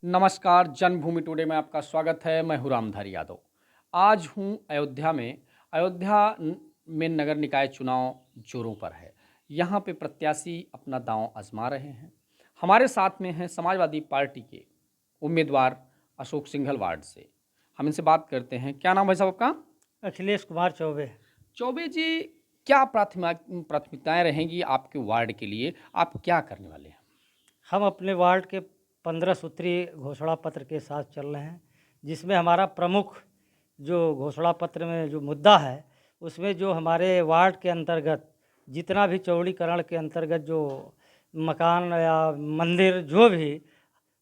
नमस्कार, जन्मभूमि टुडे में आपका स्वागत है। मैं हूँ रामधारी यादव। आज हूँ अयोध्या में। में नगर निकाय चुनाव जोरों पर है। यहाँ पे प्रत्याशी अपना दांव आजमा रहे हैं। हमारे साथ में हैं समाजवादी पार्टी के उम्मीदवार अशोक सिंघल वार्ड से। हम इनसे बात करते हैं। क्या नाम है साहब आपका? अखिलेश कुमार चौबे। चौबे जी, क्या प्राथमिकताएं रहेंगी आपके वार्ड के लिए? आप क्या करने वाले हैं? हम अपने वार्ड के 15 सूत्रीय घोषणा पत्र के साथ चल रहे हैं, जिसमें हमारा प्रमुख जो घोषणा पत्र में जो मुद्दा है, उसमें जो हमारे वार्ड के अंतर्गत जितना भी चौड़ीकरण के अंतर्गत जो मकान या मंदिर जो भी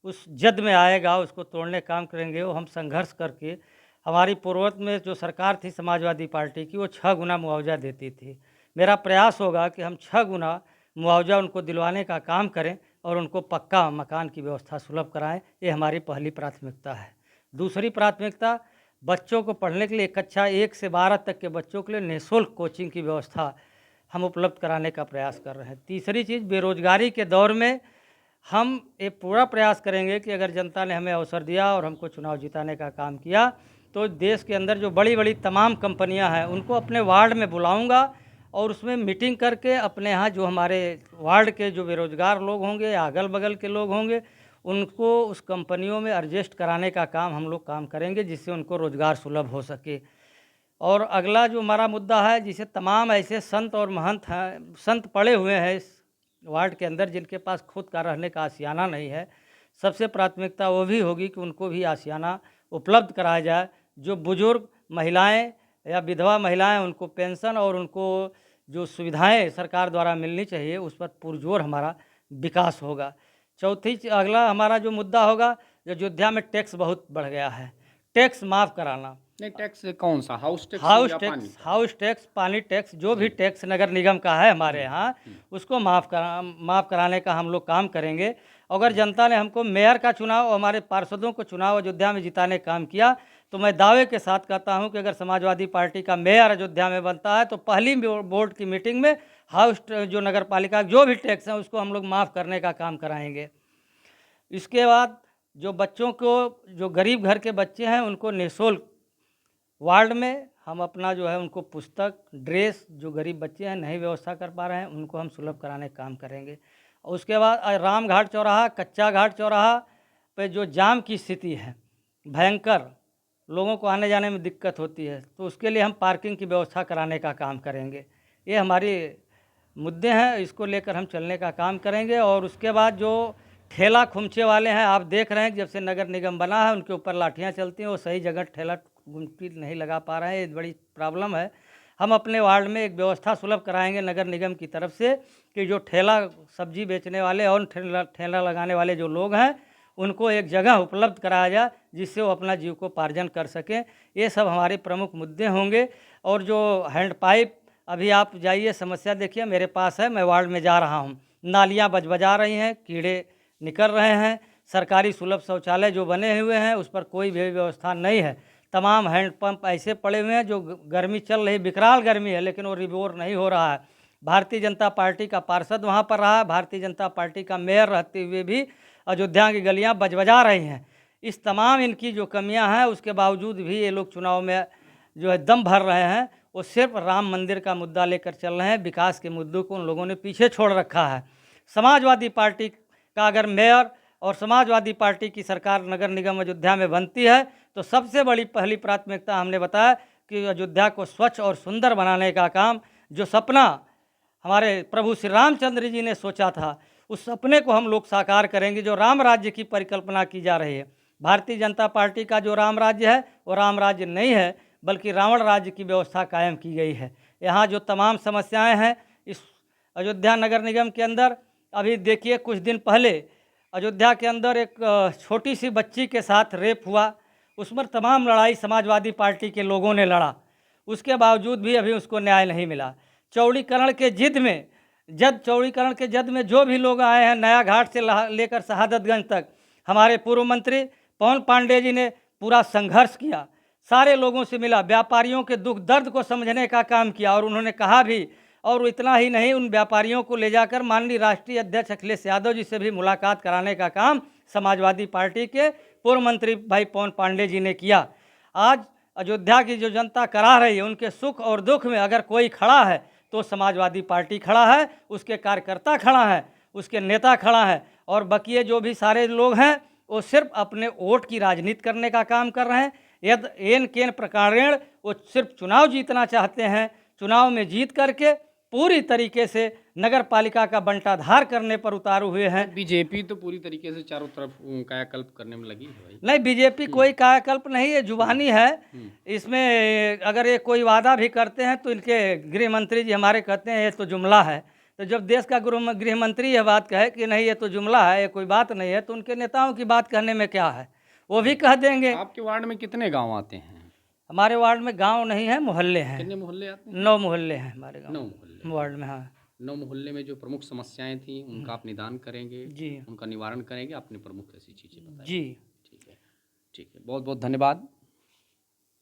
उस जद में आएगा उसको तोड़ने काम करेंगे। वो हम संघर्ष करके, हमारी पूर्वत में जो सरकार थी समाजवादी पार्टी की, वो 6 गुना मुआवजा देती थी। मेरा प्रयास होगा कि हम 6 गुना मुआवजा उनको दिलवाने का काम करें और उनको पक्का मकान की व्यवस्था सुलभ कराएं। ये हमारी पहली प्राथमिकता है। दूसरी प्राथमिकता, बच्चों को पढ़ने के लिए कक्षा 1 से 12 तक के बच्चों के लिए निःशुल्क कोचिंग की व्यवस्था हम उपलब्ध कराने का प्रयास कर रहे हैं। तीसरी चीज़, बेरोजगारी के दौर में हम ये पूरा प्रयास करेंगे कि अगर जनता ने हमें अवसर दिया और हमको चुनाव जिताने का काम किया, तो देश के अंदर जो बड़ी बड़ी तमाम कंपनियां हैं उनको अपने वार्ड में बुलाऊंगा और उसमें मीटिंग करके अपने यहाँ जो हमारे वार्ड के जो बेरोजगार लोग होंगे या अगल बगल के लोग होंगे, उनको उस कंपनियों में एडजस्ट कराने का काम हम लोग काम करेंगे, जिससे उनको रोज़गार सुलभ हो सके। और अगला जो हमारा मुद्दा है, जिसे तमाम ऐसे संत और महंत हैं, संत पड़े हुए हैं इस वार्ड के अंदर, जिनके पास खुद का रहने का आशियाना नहीं है, सबसे प्राथमिकता वो भी होगी कि उनको भी आशियाना उपलब्ध कराया जाए। जो बुजुर्ग महिलाएं या विधवा महिलाएं, उनको पेंशन और उनको जो सुविधाएं सरकार द्वारा मिलनी चाहिए, उस पर पुरजोर हमारा विकास होगा। अगला हमारा जो मुद्दा होगा, जो अयोध्या में टैक्स बहुत बढ़ गया है, टैक्स माफ़ कराना। नहीं, टैक्स कौन सा? हाउस टैक्स या पानी का? हाउस टैक्स, पानी टैक्स, जो भी टैक्स नगर निगम का है हमारे यहाँ, उसको माफ़ कराने का हम लोग काम करेंगे। अगर जनता ने हमको मेयर का चुनाव और हमारे पार्षदों को चुनाव अयोध्या में जिताने काम किया, तो मैं दावे के साथ कहता हूँ कि अगर समाजवादी पार्टी का मेयर अयोध्या में बनता है, तो पहली बोर्ड की मीटिंग में जो नगर पालिका जो भी टैक्स है उसको हम लोग माफ़ करने का काम कराएंगे। इसके बाद जो बच्चों को, जो गरीब घर के बच्चे हैं, उनको निःशुल्क वार्ड में हम अपना जो है उनको पुस्तक, ड्रेस, जो गरीब बच्चे हैं नहीं व्यवस्था कर पा रहे हैं, उनको हम सुलभ कराने का काम करेंगे। और उसके बाद राम घाट चौराहा, कच्चा घाट चौराहा पे जो जाम की स्थिति है भयंकर, लोगों को आने जाने में दिक्कत होती है, तो उसके लिए हम पार्किंग की व्यवस्था कराने का काम करेंगे। ये हमारी मुद्दे हैं, इसको लेकर हम चलने का काम करेंगे। और उसके बाद जो ठेला खुमचे वाले हैं, आप देख रहे हैं कि जब से नगर निगम बना है उनके ऊपर लाठियां चलती हैं, वो सही जगह ठेला गुमटी नहीं लगा पा रहे हैं, ये बड़ी प्रॉब्लम है। हम अपने वार्ड में एक व्यवस्था सुलभ कराएंगे नगर निगम की तरफ से कि जो ठेला सब्जी बेचने वाले और ठेला लगाने वाले जो लोग हैं, उनको एक जगह उपलब्ध कराया जाए जिससे वो अपना जीविकोपार्जन कर सकें। ये सब हमारे प्रमुख मुद्दे होंगे। और जो हैंड पाइप, अभी आप जाइए, समस्या देखिए मेरे पास है, मैं वार्ड में जा रहा हूँ, नालियाँ बजबजा रही हैं, कीड़े निकल रहे हैं, सरकारी सुलभ शौचालय जो बने हुए हैं उस पर कोई भी व्यवस्था नहीं है। तमाम हैंडपम्प ऐसे पड़े हुए हैं, जो गर्मी चल रही, विकराल गर्मी है, लेकिन वो रिवोर नहीं हो रहा है। भारतीय जनता पार्टी का पार्षद वहाँ पर रहा है, भारतीय जनता पार्टी का मेयर रहते हुए भी अयोध्या की गलियाँ बजबजा रही हैं। इस तमाम इनकी जो कमियां हैं, उसके बावजूद भी ये लोग चुनाव में जो है दम भर रहे हैं। वो सिर्फ राम मंदिर का मुद्दा लेकर चल रहे हैं, विकास के मुद्दों को उन लोगों ने पीछे छोड़ रखा है। समाजवादी पार्टी का अगर मेयर और समाजवादी पार्टी की सरकार नगर निगम अयोध्या में बनती है, तो सबसे बड़ी पहली प्राथमिकता हमने बताया कि अयोध्या को स्वच्छ और सुंदर बनाने का काम, जो सपना हमारे प्रभु श्री रामचंद्र जी ने सोचा था, उस सपने को हम लोग साकार करेंगे। जो राम राज्य की परिकल्पना की जा रही है, भारतीय जनता पार्टी का जो राम राज्य है वो राम राज्य नहीं है, बल्कि रावण राज्य की व्यवस्था कायम की गई है। यहाँ जो तमाम समस्याएं हैं इस अयोध्या नगर निगम के अंदर, अभी देखिए कुछ दिन पहले अयोध्या के अंदर एक छोटी सी बच्ची के साथ रेप हुआ, उस पर तमाम लड़ाई समाजवादी पार्टी के लोगों ने लड़ा, उसके बावजूद भी अभी उसको न्याय नहीं मिला। चौड़ीकरण के जद में जो भी लोग आए हैं, नया घाट से लेकर शहादतगंज तक, हमारे पूर्व मंत्री पवन पांडे जी ने पूरा संघर्ष किया, सारे लोगों से मिला, व्यापारियों के दुख दर्द को समझने का काम किया। और उन्होंने कहा भी, और इतना ही नहीं, उन व्यापारियों को ले जाकर माननीय राष्ट्रीय अध्यक्ष अखिलेश यादव जी से भी मुलाकात कराने का काम समाजवादी पार्टी के पूर्व मंत्री भाई पवन पांडे जी ने किया। आज अयोध्या की जो जनता करा रही है, उनके सुख और दुख में अगर कोई खड़ा है तो समाजवादी पार्टी खड़ा है, उसके कार्यकर्ता खड़ा है, उसके नेता खड़ा है, और बकिए जो भी सारे लोग हैं वो सिर्फ अपने वोट की राजनीति करने का काम कर रहे हैं। यद एन केन प्रकारेण वो सिर्फ चुनाव जीतना चाहते हैं, चुनाव में जीत करके पूरी तरीके से नगर पालिका का बंटाधार करने पर उतारे हुए हैं। बीजेपी तो पूरी तरीके से चारों तरफ कायाकल्प करने में लगी है भाई। नहीं, बीजेपी कोई कायाकल्प नहीं है, जुबानी है। इसमें अगर ये कोई वादा भी करते हैं तो इनके गृह मंत्री जी हमारे कहते हैं ये तो जुमला है। तो जब देश का गृह मंत्री यह बात कहे कि नहीं ये तो जुमला है, ये कोई बात नहीं है, तो उनके नेताओं की बात कहने में क्या है, वो भी कह देंगे। आपके वार्ड में कितने गांव आते हैं? हमारे वार्ड में गांव नहीं है, मोहल्ले हैं। कितने मोहल्ले आते हैं? 9 मोहल्ले हैं हमारे गाँव 9 मोहल्ले वार्ड में। हाँ 9 मोहल्ले में जो प्रमुख समस्याएं थी उनका आप निदान करेंगे, जी उनका निवारण करेंगे, अपने प्रमुख ऐसी चीज़ें बताएं। जी। ठीक है, ठीक है, बहुत बहुत धन्यवाद।